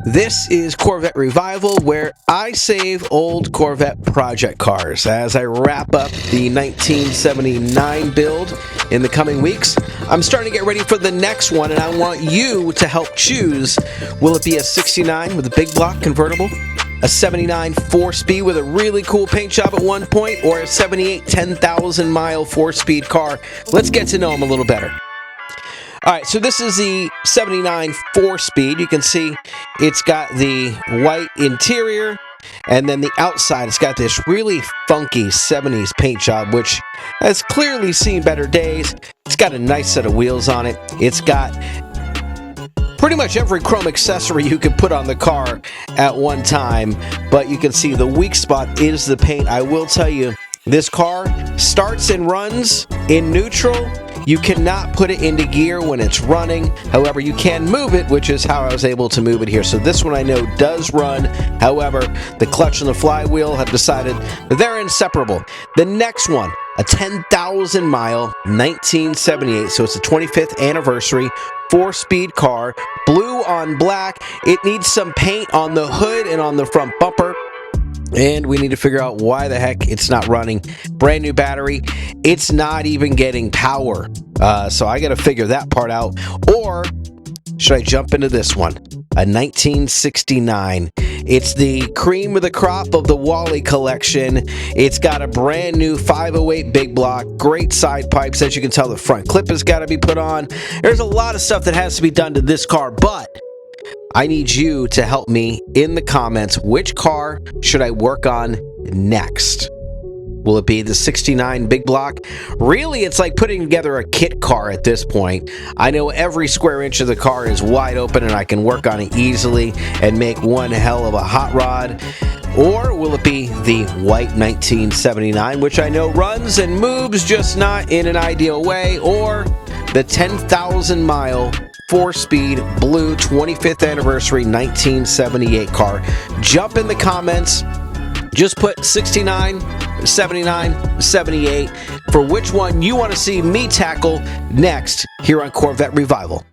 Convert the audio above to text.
This is Corvette Revival, where I save old Corvette project cars as I wrap up the 1979 build in the coming weeks. I'm starting to get ready for the next one, and I want you to help choose. Will it be a 69 with a big block convertible, a 79 4-speed with a really cool paint job at one point, or a 78 10,000-mile 4-speed car? Let's get to know them a little better. All right, so this is the 79 4-speed. You can see it's got the white interior, and then the outside, it's got this really funky 70s paint job, which has clearly seen better days. It's got a nice set of wheels on it. It's got pretty much every chrome accessory you can put on the car at one time, but you can see the weak spot is the paint. I will tell you, this car starts and runs in neutral. You cannot put it into gear when it's running. However, you can move it, which is how I was able to move it here. So this one I know does run. However, the clutch and the flywheel have decided that they're inseparable. The next one, a 10,000-mile 1978. So it's the 25th anniversary 4-speed car, blue on black. It needs some paint on the hood and on the front bumper. And we need to figure out why the heck it's not running. Brand new battery. It's not even getting power. So I got to figure that part out. Or should I jump into this one? A 1969. It's the cream of the crop of the Wally collection. It's got a brand new 508 big block. Great side pipes. As you can tell, the front clip has got to be put on. There's a lot of stuff that has to be done to this car, but I need you to help me in the comments. Which car should I work on next? Will it be the 69 big block? Really, it's like putting together a kit car at this point. I know every square inch of the car is wide open and I can work on it easily and make one hell of a hot rod. Or will it be the white 1979, which I know runs and moves, just not in an ideal way, or the 10,000-mile 4-speed blue 25th anniversary 1978 car? Jump in the comments. Just put 69, 79, 78 for which one you want to see me tackle next here on Corvette Revival.